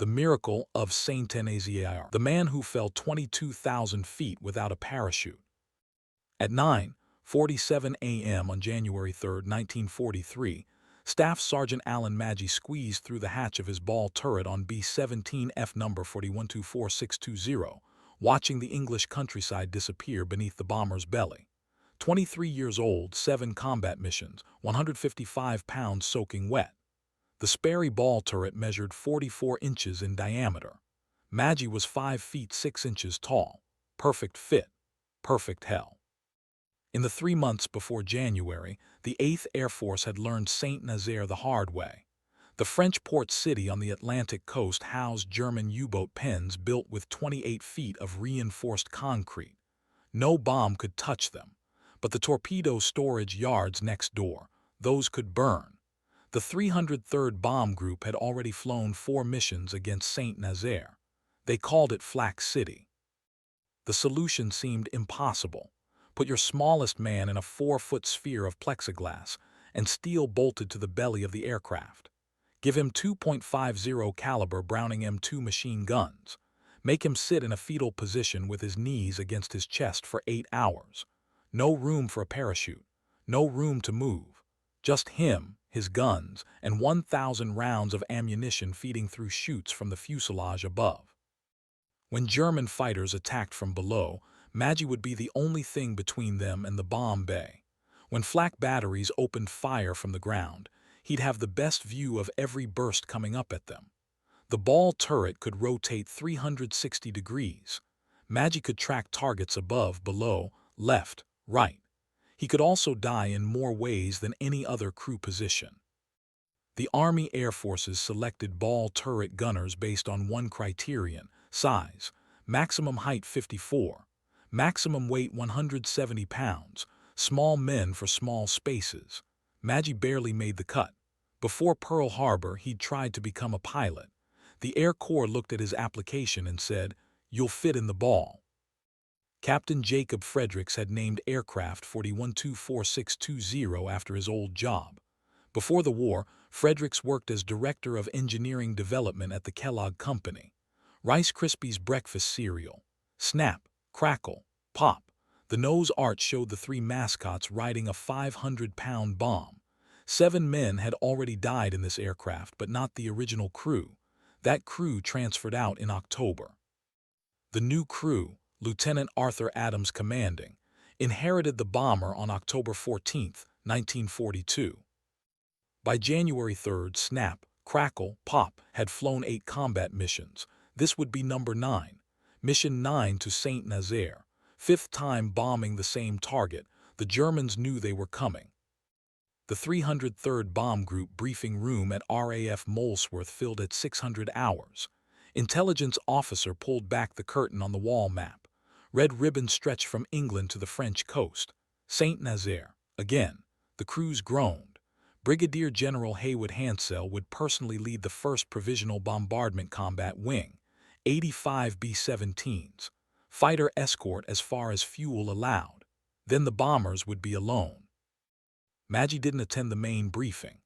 The miracle of Saint-Nazaire, the man who fell 22,000 feet without a parachute. At 9:47 a.m. on January 3, 1943, Staff Sergeant Alan Magee squeezed through the hatch of his ball turret on B-17 F number 4124-620, watching the English countryside disappear beneath the bomber's belly. 23 years old, 7 combat missions, 155 pounds soaking wet. The Sperry ball turret measured 44 inches in diameter. Magee was 5 feet 6 inches tall. Perfect fit. Perfect hell. In the 3 months before January, the 8th Air Force had learned Saint-Nazaire the hard way. The French port city on the Atlantic coast housed German U-boat pens built with 28 feet of reinforced concrete. No bomb could touch them. But the torpedo storage yards next door, those could burn. The 303rd Bomb Group had already flown 4 missions against Saint-Nazaire. They called it Flak City. The solution seemed impossible. Put your smallest man in a 4-foot sphere of plexiglass and steel bolted to the belly of the aircraft. Give him 2.50 caliber Browning M2 machine guns. Make him sit in a fetal position with his knees against his chest for 8 hours. No room for a parachute. No room to move. Just him, his guns, and 1,000 rounds of ammunition feeding through chutes from the fuselage above. When German fighters attacked from below, Magee would be the only thing between them and the bomb bay. When flak batteries opened fire from the ground, he'd have the best view of every burst coming up at them. The ball turret could rotate 360 degrees. Magee could track targets above, below, left, right. He could also die in more ways than any other crew position. The Army Air Forces selected ball turret gunners based on one criterion: size, maximum height 54, maximum weight 170 pounds, small men for small spaces. Magee barely made the cut. Before Pearl Harbor, he'd tried to become a pilot. The Air Corps looked at his application and said, "You'll fit in the ball." Captain Jacob Fredericks had named aircraft 4124-620 after his old job. Before the war, Fredericks worked as Director of Engineering Development at the Kellogg Company. Rice Krispies breakfast cereal. Snap, crackle, pop. The nose arch showed the 3 mascots riding a 500-pound bomb. 7 men had already died in this aircraft, but not the original crew. That crew transferred out in October. The new crew, Lieutenant Arthur Adams commanding, inherited the bomber on October 14, 1942. By January 3, Snap, Crackle, Pop had flown 8 combat missions. This would be number 9. Mission 9 to Saint-Nazaire. 5th time bombing the same target. The Germans knew they were coming. The 303rd Bomb Group briefing room at RAF Molesworth filled at 600 hours. Intelligence officer pulled back the curtain on the wall map. Red ribbon stretched from England to the French coast. Saint-Nazaire. Again, the crews groaned. Brigadier General Haywood Hansell would personally lead the 1st Provisional Bombardment Combat Wing, 85 B-17s, fighter escort as far as fuel allowed. Then the bombers would be alone. Magee didn't attend the main briefing.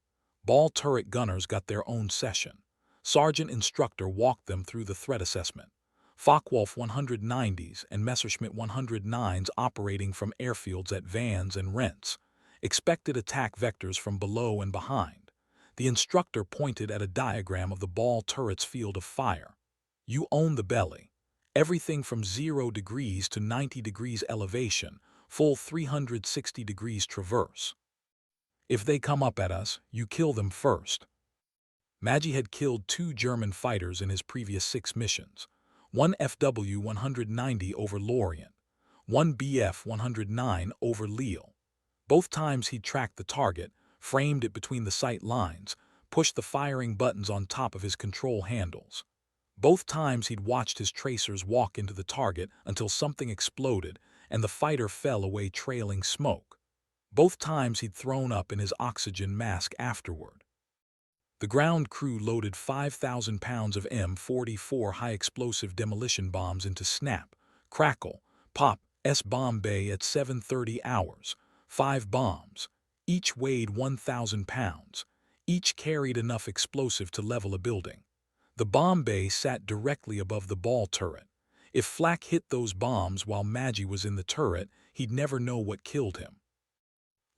Ball turret gunners got their own session. Sergeant Instructor walked them through the threat assessment. Focke-Wulf 190s and Messerschmitt 109s operating from airfields at Vannes and Rents. Expected attack vectors from below and behind. The instructor pointed at a diagram of the ball turret's field of fire. You own the belly. Everything from 0 degrees to 90 degrees elevation, full 360 degrees traverse. If they come up at us, you kill them first. Magee had killed 2 German fighters in his previous 6 missions. 1 FW-190 over Lorient, 1 BF-109 over Lille. Both times he tracked the target, framed it between the sight lines, pushed the firing buttons on top of his control handles. Both times he'd watched his tracers walk into the target until something exploded and the fighter fell away trailing smoke. Both times he'd thrown up in his oxygen mask afterward. The ground crew loaded 5,000 pounds of M44 high-explosive demolition bombs into Snap, Crackle, Pop, S-bomb bay at 7:30 hours. 5 bombs. Each weighed 1,000 pounds. Each carried enough explosive to level a building. The bomb bay sat directly above the ball turret. If flak hit those bombs while Magee was in the turret, he'd never know what killed him.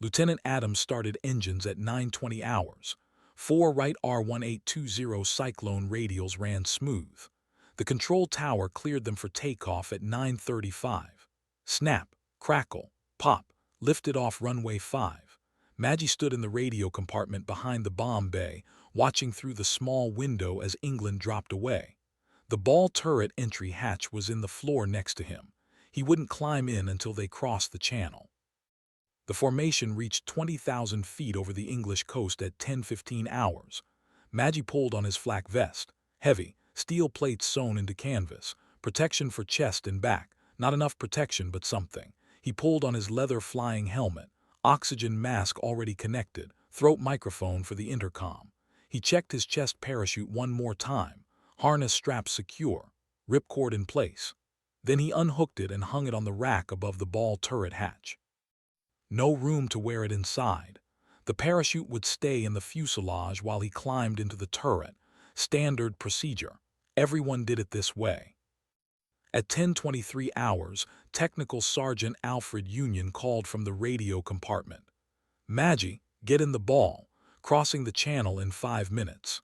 Lieutenant Adams started engines at 9:20 hours. 4 right R-1820 Cyclone radials ran smooth. The control tower cleared them for takeoff at 9:35. Snap, crackle, pop, lifted off runway 5. Magee stood in the radio compartment behind the bomb bay, watching through the small window as England dropped away. The ball turret entry hatch was in the floor next to him. He wouldn't climb in until they crossed the channel. The formation reached 20,000 feet over the English coast at 10:15 hours. Magee pulled on his flak vest. Heavy, steel plates sewn into canvas. Protection for chest and back. Not enough protection, but something. He pulled on his leather flying helmet. Oxygen mask already connected. Throat microphone for the intercom. He checked his chest parachute one more time. Harness straps secure. Ripcord in place. Then he unhooked it and hung it on the rack above the ball turret hatch. No room to wear it inside. The parachute would stay in the fuselage while he climbed into the turret. Standard procedure. Everyone did it this way. At 10:23 hours, Technical Sergeant Alfred Union called from the radio compartment. Magee, get in the ball, crossing the channel in 5 minutes.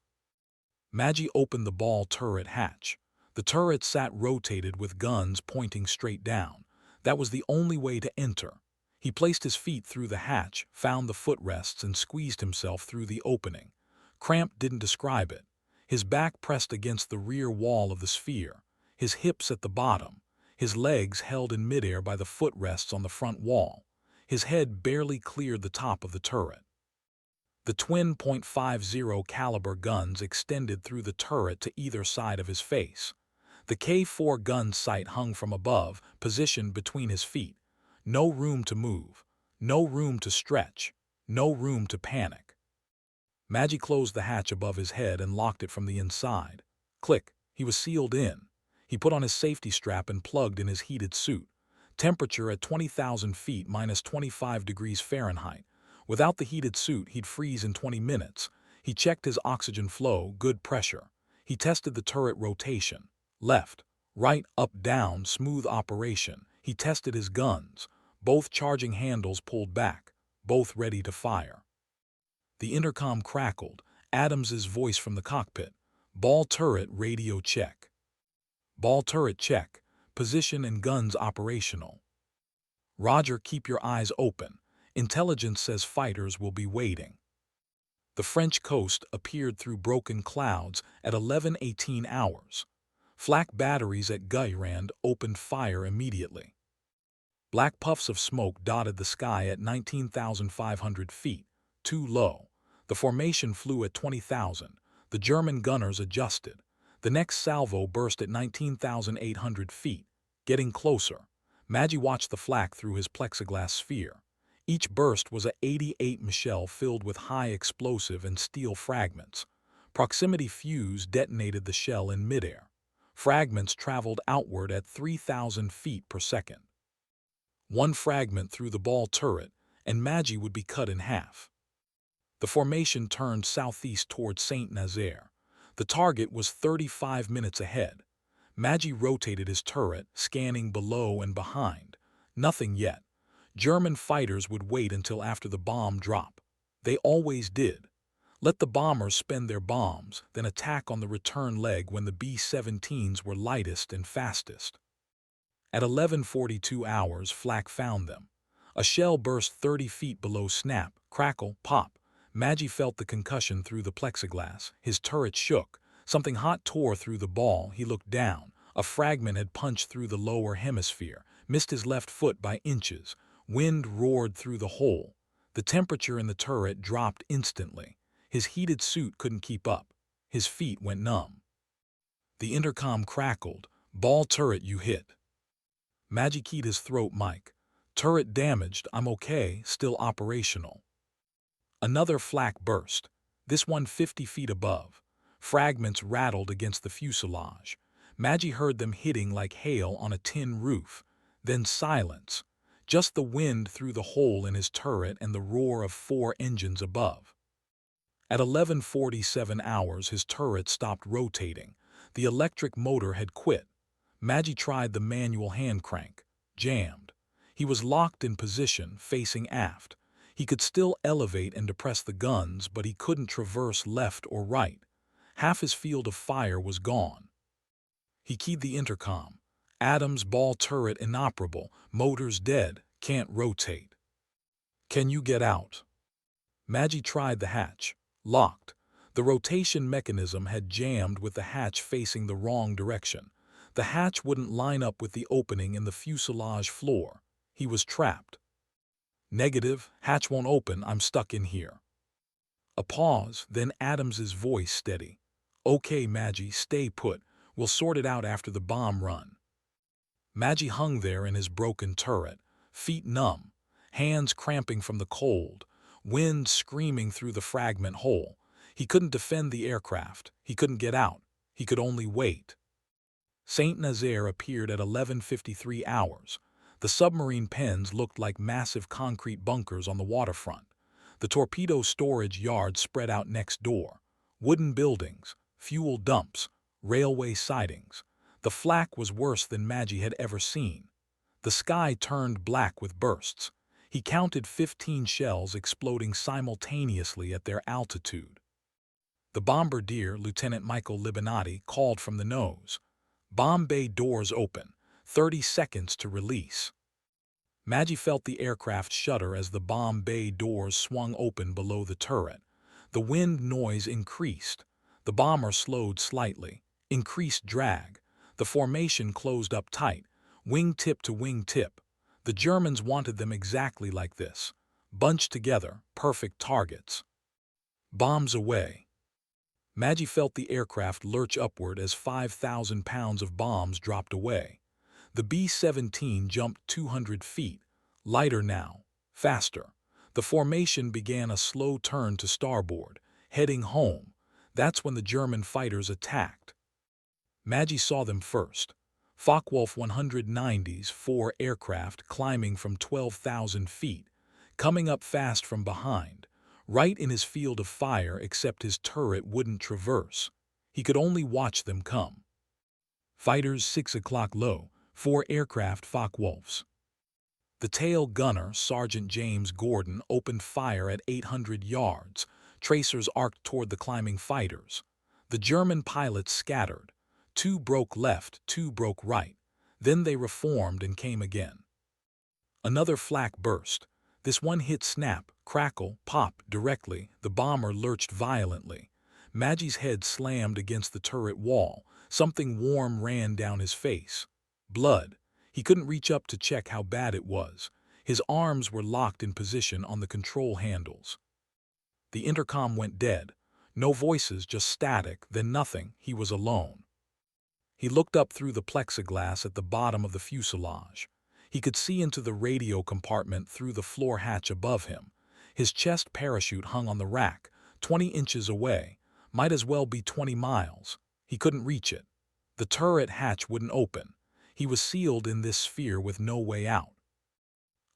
Magee opened the ball turret hatch. The turret sat rotated with guns pointing straight down. That was the only way to enter. He placed his feet through the hatch, found the footrests, and squeezed himself through the opening. Cramp didn't describe it. His back pressed against the rear wall of the sphere, his hips at the bottom, his legs held in midair by the footrests on the front wall. His head barely cleared the top of the turret. The twin .50 caliber guns extended through the turret to either side of his face. The K4 gun sight hung from above, positioned between his feet. No room to move, no room to stretch, no room to panic. Magee closed the hatch above his head and locked it from the inside. Click, he was sealed in. He put on his safety strap and plugged in his heated suit. Temperature at 20,000 feet minus 25 degrees Fahrenheit. Without the heated suit, he'd freeze in 20 minutes. He checked his oxygen flow, good pressure. He tested the turret rotation. Left, right, up, down, smooth operation. He tested his guns. Both charging handles pulled back, both ready to fire. The intercom crackled, Adams's voice from the cockpit. Ball turret radio check. Ball turret check. Position and guns operational. Roger, keep your eyes open. Intelligence says fighters will be waiting. The French coast appeared through broken clouds at 11:18 hours. Flak batteries at Guyrand opened fire immediately. Black puffs of smoke dotted the sky at 19,500 feet, too low. The formation flew at 20,000. The German gunners adjusted. The next salvo burst at 19,800 feet, getting closer. Magee watched the flak through his plexiglass sphere. Each burst was a .88 Michel filled with high explosive and steel fragments. Proximity fuse detonated the shell in midair. Fragments traveled outward at 3,000 feet per second. One fragment through the ball turret, and Magee would be cut in half. The formation turned southeast toward Saint-Nazaire. The target was 35 minutes ahead. Magee rotated his turret, scanning below and behind. Nothing yet. German fighters would wait until after the bomb drop. They always did. Let the bombers spend their bombs, then attack on the return leg when the B-17s were lightest and fastest. At 11:42 hours, flak found them. A shell burst 30 feet below. Snap, crackle, pop. Magee felt the concussion through the plexiglass. His turret shook. Something hot tore through the ball. He looked down. A fragment had punched through the lower hemisphere, missed his left foot by inches. Wind roared through the hole. The temperature in the turret dropped instantly. His heated suit couldn't keep up. His feet went numb. The intercom crackled. Ball turret, you hit. Magee keyed his throat mic. Turret damaged, I'm okay, still operational. Another flak burst, this one 50 feet above. Fragments rattled against the fuselage. Magee heard them hitting like hail on a tin roof. Then silence. Just the wind through the hole in his turret and the roar of 4 engines above. At 11:47 hours, his turret stopped rotating. The electric motor had quit. Magee tried the manual hand crank. Jammed. He was locked in position, facing aft. He could still elevate and depress the guns, but he couldn't traverse left or right. Half his field of fire was gone. He keyed the intercom. Adams' ball turret inoperable. Motors dead. Can't rotate. Can you get out? Magee tried the hatch. Locked. The rotation mechanism had jammed with the hatch facing the wrong direction. The hatch wouldn't line up with the opening in the fuselage floor. He was trapped. Negative, hatch won't open, I'm stuck in here. A pause, then Adams's voice steady. Okay, Magee, stay put. We'll sort it out after the bomb run. Magee hung there in his broken turret, feet numb, hands cramping from the cold, wind screaming through the fragment hole. He couldn't defend the aircraft. He couldn't get out. He could only wait. Saint-Nazaire appeared at 11:53 hours. The submarine pens looked like massive concrete bunkers on the waterfront. The torpedo storage yard spread out next door. Wooden buildings, fuel dumps, railway sidings. The flak was worse than Magee had ever seen. The sky turned black with bursts. He counted 15 shells exploding simultaneously at their altitude. The bombardier, Lieutenant Michael Libinati, called from the nose. Bomb bay doors open. 30 seconds to release. Magee felt the aircraft shudder as the bomb bay doors swung open below the turret. The wind noise increased. The bomber slowed slightly. Increased drag. The formation closed up tight. Wingtip to wingtip. The Germans wanted them exactly like this. Bunched together, perfect targets. Bombs away. Magee felt the aircraft lurch upward as 5,000 pounds of bombs dropped away. The B-17 jumped 200 feet, lighter now, faster. The formation began a slow turn to starboard, heading home. That's when the German fighters attacked. Magee saw them first. Focke-Wulf 190's 4 aircraft climbing from 12,000 feet, coming up fast from behind, right in his field of fire except his turret wouldn't traverse. He could only watch them come. Fighters 6 o'clock low, 4 aircraft Focke-Wulfs. The tail gunner, Sergeant James Gordon, opened fire at 800 yards. Tracers arced toward the climbing fighters. The German pilots scattered. 2 broke left, 2 broke right. Then they reformed and came again. Another flak burst. This one hit snap, crackle, pop directly. The bomber lurched violently. Magee's head slammed against the turret wall. Something warm ran down his face. Blood. He couldn't reach up to check how bad it was. His arms were locked in position on the control handles. The intercom went dead. No voices, just static, then nothing. He was alone. He looked up through the plexiglass at the bottom of the fuselage. He could see into the radio compartment through the floor hatch above him. His chest parachute hung on the rack, 20 inches away. Might as well be 20 miles. He couldn't reach it. The turret hatch wouldn't open. He was sealed in this sphere with no way out.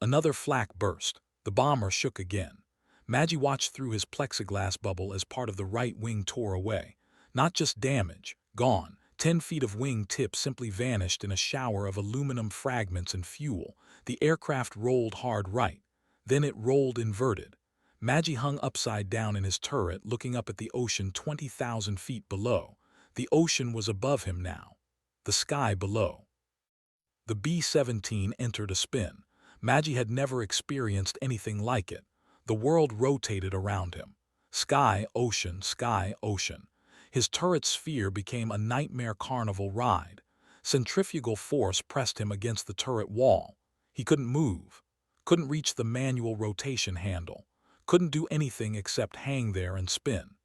Another flak burst. The bomber shook again. Magee watched through his plexiglass bubble as part of the right wing tore away. Not just damage, gone. 10 feet of wing tip simply vanished in a shower of aluminum fragments and fuel. The aircraft rolled hard right. Then it rolled inverted. Magee hung upside down in his turret, looking up at the ocean 20,000 feet below. The ocean was above him now. The sky below. The B-17 entered a spin. Magee had never experienced anything like it. The world rotated around him. Sky, ocean, sky, ocean. His turret sphere became a nightmare carnival ride. Centrifugal force pressed him against the turret wall. He couldn't move. Couldn't reach the manual rotation handle. Couldn't do anything except hang there and spin.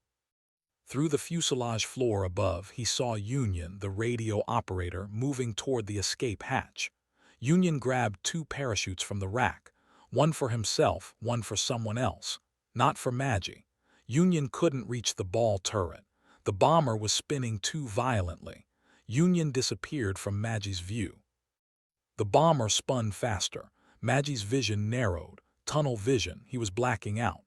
Through the fuselage floor above, he saw Union, the radio operator, moving toward the escape hatch. Union grabbed 2 parachutes from the rack, one for himself, one for someone else. Not for Magee. Union couldn't reach the ball turret. The bomber was spinning too violently. Union disappeared from Magee's view. The bomber spun faster. Magee's vision narrowed. Tunnel vision. He was blacking out.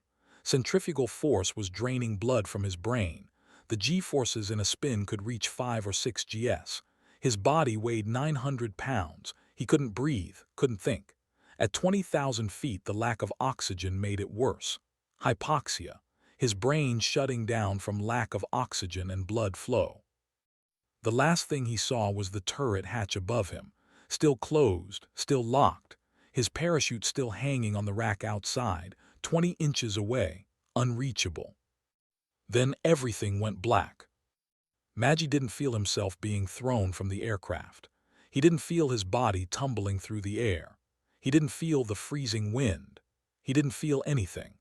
Centrifugal force was draining blood from his brain. The G-forces in a spin could reach 5 or 6 gs. His body weighed 900 pounds. He couldn't breathe, couldn't think. At 20,000 feet, the lack of oxygen made it worse. Hypoxia. His brain shutting down from lack of oxygen and blood flow. The last thing he saw was the turret hatch above him, still closed, still locked, his parachute still hanging on the rack outside, 20 inches away, unreachable. Then everything went black. Magee didn't feel himself being thrown from the aircraft. He didn't feel his body tumbling through the air. He didn't feel the freezing wind. He didn't feel anything.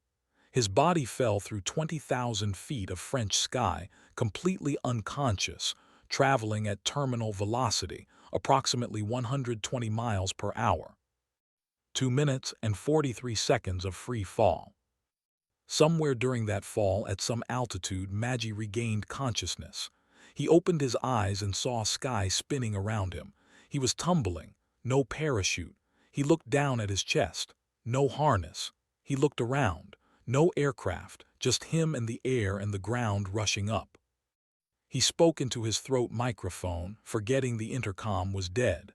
His body fell through 20,000 feet of French sky, completely unconscious, traveling at terminal velocity, approximately 120 miles per hour. 2 minutes and 43 seconds of free fall. Somewhere during that fall, at some altitude, Magee regained consciousness. He opened his eyes and saw sky spinning around him. He was tumbling, no parachute. He looked down at his chest, no harness. He looked around, no aircraft, just him and the air and the ground rushing up. He spoke into his throat microphone, forgetting the intercom was dead.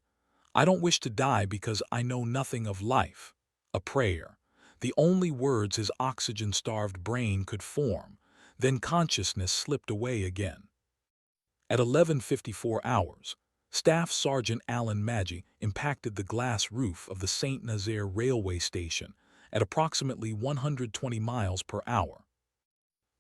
"I don't wish to die because I know nothing of life." A prayer. The only words his oxygen-starved brain could form. Then consciousness slipped away again. At 11:54 hours, Staff Sergeant Alan Magee impacted the glass roof of the Saint-Nazaire railway station at approximately 120 miles per hour.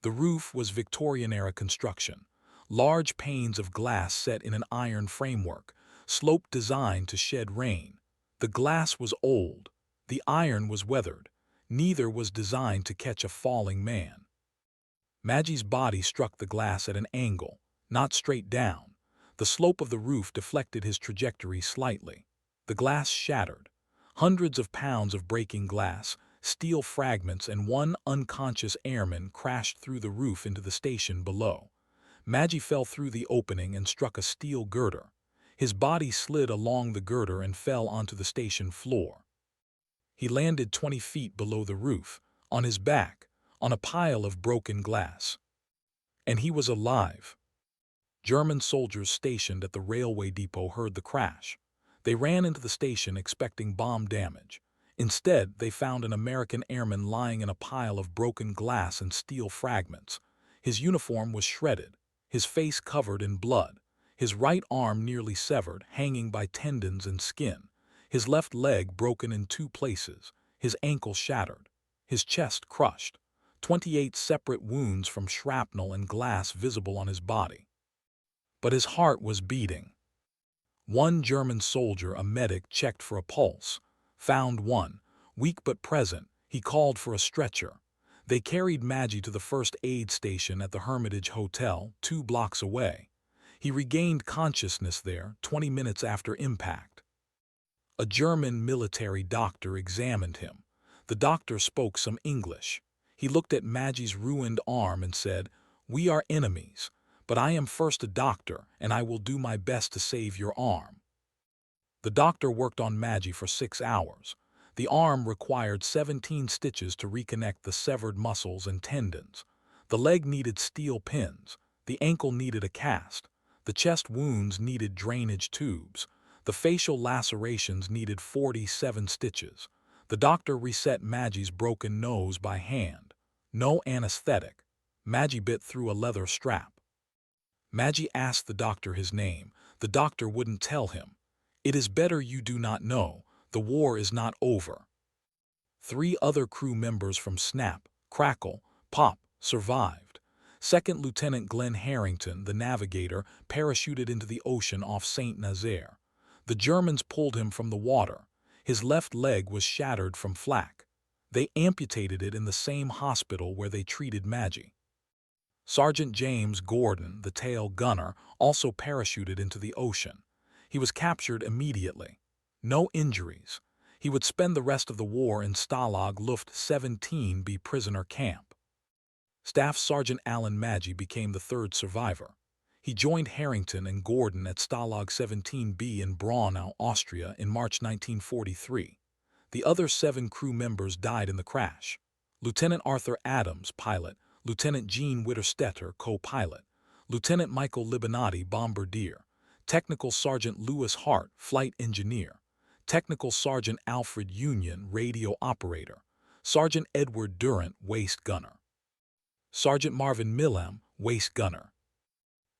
The roof was Victorian-era construction. Large panes of glass set in an iron framework, slope designed to shed rain. The glass was old. The iron was weathered. Neither was designed to catch a falling man. Magee's body struck the glass at an angle, not straight down. The slope of the roof deflected his trajectory slightly. The glass shattered. Hundreds of pounds of breaking glass, steel fragments, and one unconscious airman crashed through the roof into the station below. Magee fell through the opening and struck a steel girder. His body slid along the girder and fell onto the station floor. He landed 20 feet below the roof, on his back, on a pile of broken glass. And he was alive. German soldiers stationed at the railway depot heard the crash. They ran into the station expecting bomb damage. Instead, they found an American airman lying in a pile of broken glass and steel fragments. His uniform was shredded, his face covered in blood, his right arm nearly severed, hanging by tendons and skin, his left leg broken in 2 places, his ankle shattered, his chest crushed, 28 separate wounds from shrapnel and glass visible on his body. But his heart was beating. One German soldier, a medic, checked for a pulse, found one, weak but present. He called for a stretcher. They carried Magee to the first aid station at the Hermitage Hotel, 2 blocks away. He regained consciousness there 20 minutes after impact. A German military doctor examined him. The doctor spoke some English. He looked at Magee's ruined arm and said, "We are enemies, but I am first a doctor, and I will do my best to save your arm." The doctor worked on Magee for 6 hours. The arm required 17 stitches to reconnect the severed muscles and tendons. The leg needed steel pins. The ankle needed a cast. The chest wounds needed drainage tubes. The facial lacerations needed 47 stitches. The doctor reset Magee's broken nose by hand. No anesthetic. Magee bit through a leather strap. Magee asked the doctor his name. The doctor wouldn't tell him. "It is better you do not know. The war is not over." 3 other crew members from Snap, Crackle, Pop survived. Second Lieutenant Glenn Harrington, the navigator, parachuted into the ocean off Saint-Nazaire. The Germans pulled him from the water. His left leg was shattered from flak. They amputated it in the same hospital where they treated Magee. Sergeant James Gordon, the tail gunner, also parachuted into the ocean. He was captured immediately. No injuries. He would spend the rest of the war in Stalag Luft 17B prisoner camp. Staff Sergeant Alan Magee became the 3rd survivor. He joined Harrington and Gordon at Stalag 17B in Braunau, Austria in March 1943. The other 7 crew members died in the crash. Lieutenant Arthur Adams, pilot; Lieutenant Gene Witterstetter, co-pilot; Lieutenant Michael Libinati, bombardier; Technical Sergeant Lewis Hart, flight engineer; Technical Sergeant Alfred Union, radio operator; Sergeant Edward Durant, waist gunner; Sergeant Marvin Millam, waist gunner.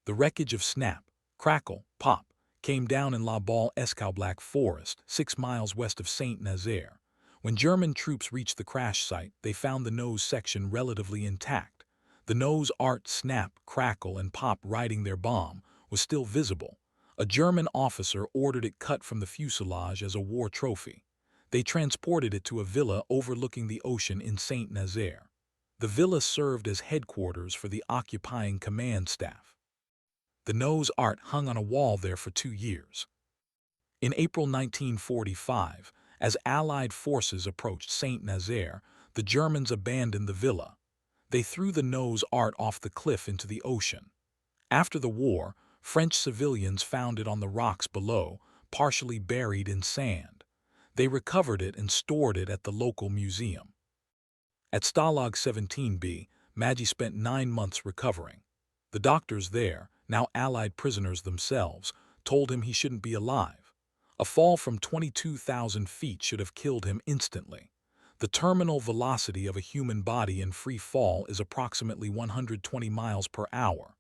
The wreckage of Snap, Crackle, Pop came down in La Balle Escarblac Forest, 6 miles west of Saint-Nazaire. When German troops reached the crash site, they found the nose section relatively intact. The nose art Snap, Crackle, and Pop riding their bomb was still visible. A German officer ordered it cut from the fuselage as a war trophy. They transported it to a villa overlooking the ocean in Saint-Nazaire. The villa served as headquarters for the occupying command staff. The nose art hung on a wall there for 2 years. In April 1945, as Allied forces approached Saint-Nazaire, the Germans abandoned the villa. They threw the nose art off the cliff into the ocean. After the war, French civilians found it on the rocks below, partially buried in sand. They recovered it and stored it at the local museum. At Stalag 17B, Magee spent 9 months recovering. The doctors there, now Allied prisoners themselves, told him he shouldn't be alive. A fall from 22,000 feet should have killed him instantly. The terminal velocity of a human body in free fall is approximately 120 miles per hour.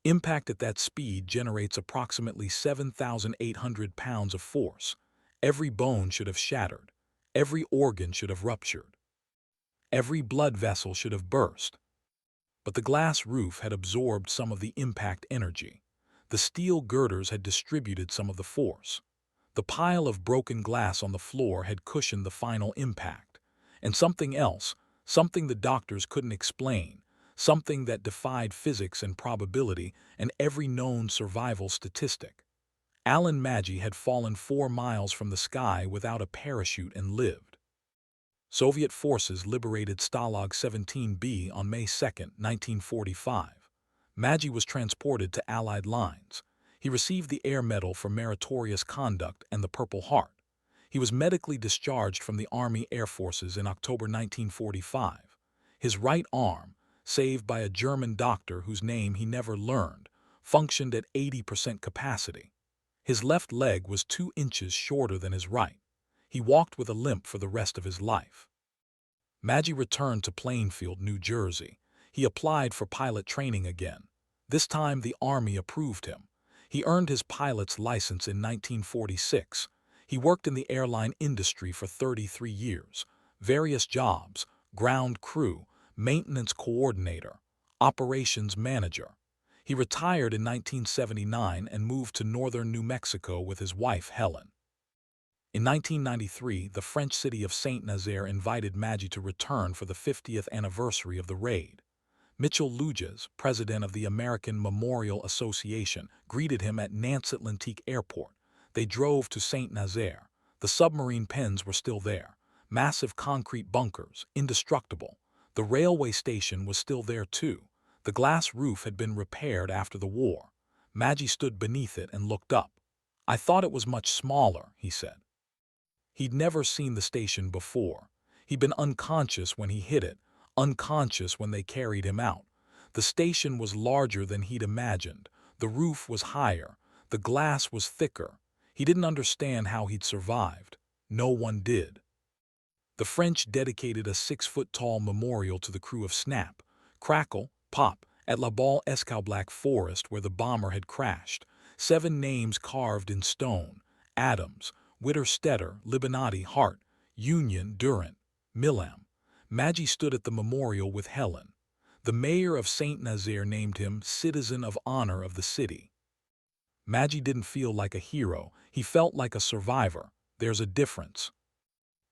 Impact at that speed generates approximately 7,800 pounds of force. Every bone should have shattered. Every organ should have ruptured. Every blood vessel should have burst. But the glass roof had absorbed some of the impact energy. The steel girders had distributed some of the force. The pile of broken glass on the floor had cushioned the final impact. And something else, something the doctors couldn't explain, something that defied physics and probability and every known survival statistic. Alan Magee had fallen 4 miles from the sky without a parachute and lived. Soviet forces liberated Stalag 17B on May 2, 1945. Magee was transported to Allied lines. He received the Air Medal for meritorious conduct and the Purple Heart. He was medically discharged from the Army Air Forces in October 1945. His right arm, saved by a German doctor whose name he never learned, functioned at 80% capacity. His left leg was 2 inches shorter than his right. He walked with a limp for the rest of his life. Magee returned to Plainfield, New Jersey. He applied for pilot training again. This time the Army approved him. He earned his pilot's license in 1946. He worked in the airline industry for 33 years. Various jobs: ground crew, maintenance coordinator, operations manager. He retired in 1979 and moved to northern New Mexico with his wife Helen. In 1993, the French city of Saint-Nazaire invited Magee to return for the 50th anniversary of the raid. Mitchell Luges, president of the American Memorial Association, greeted him at Nancy-Atlantique Airport. They drove to Saint-Nazaire. The submarine pens were still there. Massive concrete bunkers, indestructible. The railway station was still there too. The glass roof had been repaired after the war. Magee stood beneath it and looked up. "I thought it was much smaller," he said. He'd never seen the station before. He'd been unconscious when he hit it, unconscious when they carried him out. The station was larger than he'd imagined. The roof was higher. The glass was thicker. He didn't understand how he'd survived. No one did. The French dedicated a 6-foot-tall memorial to the crew of Snap, Crackle, Pop at La Balle Escarblac Forest where the bomber had crashed. 7 names carved in stone: Adams, Witterstetter, Libinati, Hart, Union, Durant, Millam. Magee stood at the memorial with Helen. The mayor of Saint-Nazaire named him Citizen of Honor of the city. Magee didn't feel like a hero. He felt like a survivor. There's a difference.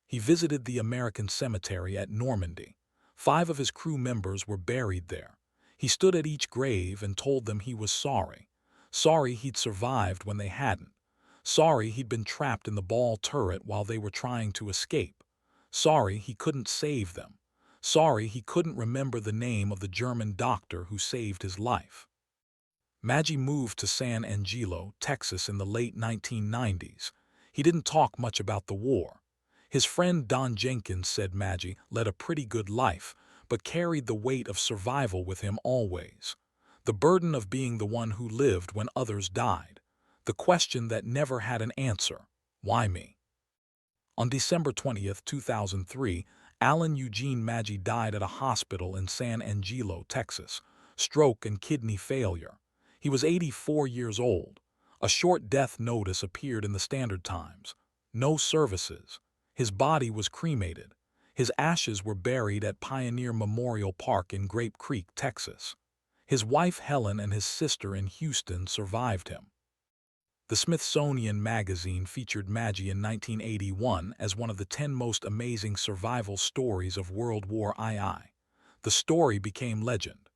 He visited the American cemetery at Normandy. 5 of his crew members were buried there. He stood at each grave and told them he was sorry. Sorry he'd survived when they hadn't. Sorry he'd been trapped in the ball turret while they were trying to escape. Sorry he couldn't save them. Sorry he couldn't remember the name of the German doctor who saved his life. Magee moved to San Angelo, Texas in the late 1990s. He didn't talk much about the war. His friend Don Jenkins said Magee led a pretty good life, but carried the weight of survival with him always. The burden of being the one who lived when others died. The question that never had an answer: why me? On December 20th, 2003, Alan Eugene Magee died at a hospital in San Angelo, Texas. Stroke and kidney failure. He was 84 years old. A short death notice appeared in the Standard Times. No services. His body was cremated. His ashes were buried at Pioneer Memorial Park in Grape Creek, Texas. His wife Helen and his sister in Houston survived him. The Smithsonian Magazine featured Magee in 1981 as one of the 10 most amazing survival stories of World War II. The story became legend.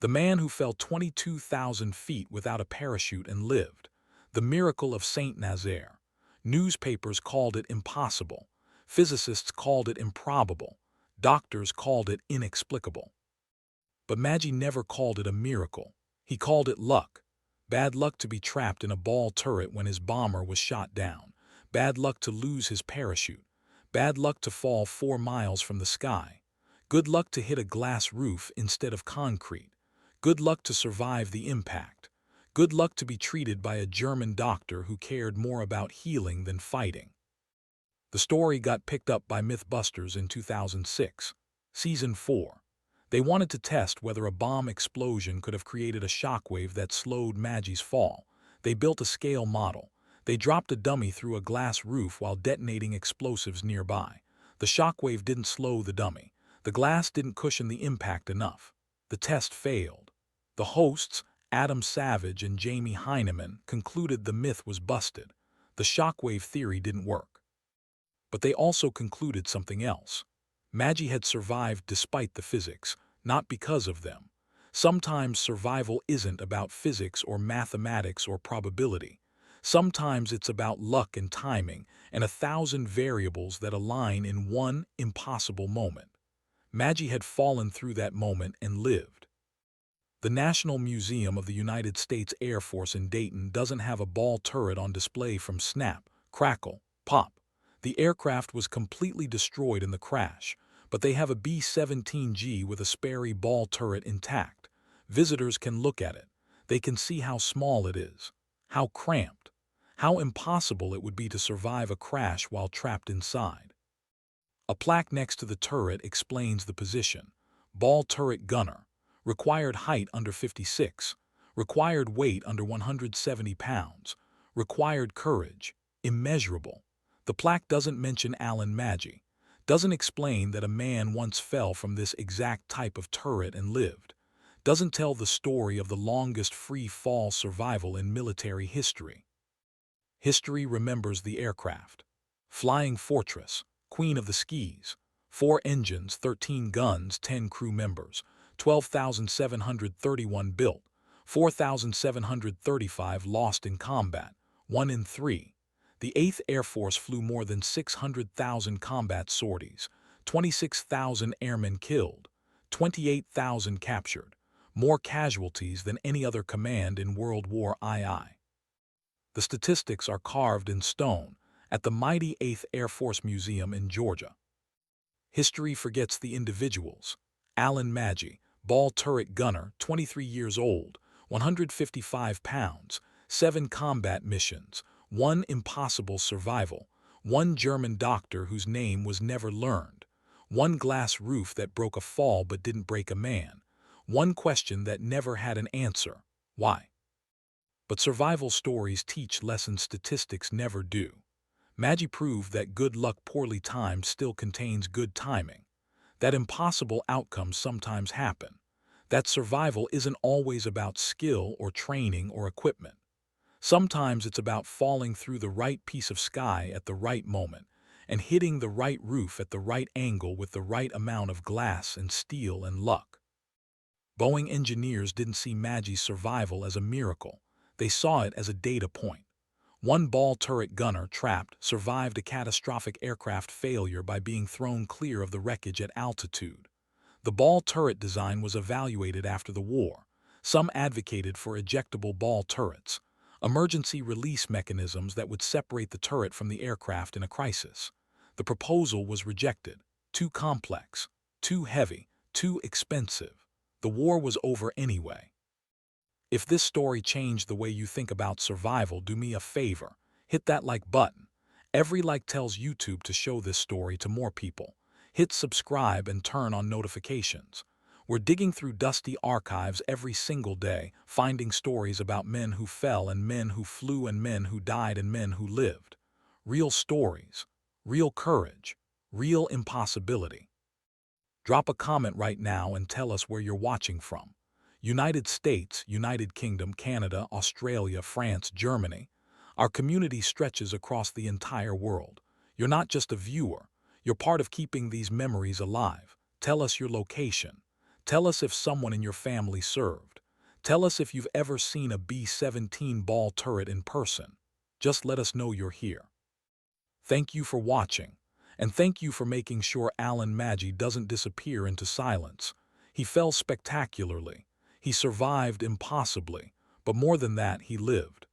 The man who fell 22,000 feet without a parachute and lived. The miracle of Saint-Nazaire. Newspapers called it impossible. Physicists called it improbable. Doctors called it inexplicable. But Magee never called it a miracle. He called it luck. Bad luck to be trapped in a ball turret when his bomber was shot down. Bad luck to lose his parachute. Bad luck to fall 4 miles from the sky. Good luck to hit a glass roof instead of concrete. Good luck to survive the impact. Good luck to be treated by a German doctor who cared more about healing than fighting. The story got picked up by Mythbusters in 2006. Season 4. They wanted to test whether a bomb explosion could have created a shockwave that slowed Magee's fall. They built a scale model. They dropped a dummy through a glass roof while detonating explosives nearby. The shockwave didn't slow the dummy. The glass didn't cushion the impact enough. The test failed. The hosts, Adam Savage and Jamie Heineman, concluded the myth was busted. The shockwave theory didn't work. But they also concluded something else. Magee had survived despite the physics, not because of them. Sometimes survival isn't about physics or mathematics or probability. Sometimes it's about luck and timing and 1,000 variables that align in one impossible moment. Magee had fallen through that moment and lived. The National Museum of the United States Air Force in Dayton doesn't have a ball turret on display from snap, crackle, pop. The aircraft was completely destroyed in the crash, but they have a B-17G with a Sperry ball turret intact. Visitors can look at it. They can see how small it is, how cramped, how impossible it would be to survive a crash while trapped inside. A plaque next to the turret explains the position. Ball turret gunner. Required height under 56. Required weight under 170 pounds. Required courage. Immeasurable. The plaque doesn't mention Alan Magee. Doesn't explain that a man once fell from this exact type of turret and lived. Doesn't tell the story of the longest free fall survival in military history. History remembers the aircraft. Flying Fortress, Queen of the Skis. 4 engines, 13 guns, 10 crew members. 12,731 built. 4,735 lost in combat. 1 in 3. The 8th Air Force flew more than 600,000 combat sorties, 26,000 airmen killed, 28,000 captured, more casualties than any other command in World War II. The statistics are carved in stone at the mighty 8th Air Force Museum in Georgia. History forgets the individuals. Alan Magee, ball turret gunner, 23 years old, 155 pounds, 7 combat missions, 1 impossible survival, 1 German doctor whose name was never learned, 1 glass roof that broke a fall but didn't break a man, 1 question that never had an answer: why? But survival stories teach lessons statistics never do. Magee proved that good luck poorly timed still contains good timing, that impossible outcomes sometimes happen, that survival isn't always about skill or training or equipment. Sometimes it's about falling through the right piece of sky at the right moment and hitting the right roof at the right angle with the right amount of glass and steel and luck. Boeing engineers didn't see Magee's survival as a miracle. They saw it as a data point. 1 ball turret gunner trapped survived a catastrophic aircraft failure by being thrown clear of the wreckage at altitude. The ball turret design was evaluated after the war. Some advocated for ejectable ball turrets, emergency release mechanisms that would separate the turret from the aircraft in a crisis. The proposal was rejected. Too complex, too heavy, too expensive. The war was over anyway. If this story changed the way you think about survival, do me a favor. Hit that like button. Every like tells YouTube to show this story to more people. Hit subscribe and turn on notifications. We're digging through dusty archives every single day, finding stories about men who fell and men who flew and men who died and men who lived. Real stories, real courage, real impossibility. Drop a comment right now and tell us where you're watching from. United States, United Kingdom, Canada, Australia, France, Germany. Our community stretches across the entire world. You're not just a viewer. You're part of keeping these memories alive. Tell us your location. Tell us if someone in your family served. Tell us if you've ever seen a B-17 ball turret in person. Just let us know you're here. Thank you for watching. And thank you for making sure Alan Magee doesn't disappear into silence. He fell spectacularly. He survived impossibly. But more than that, he lived.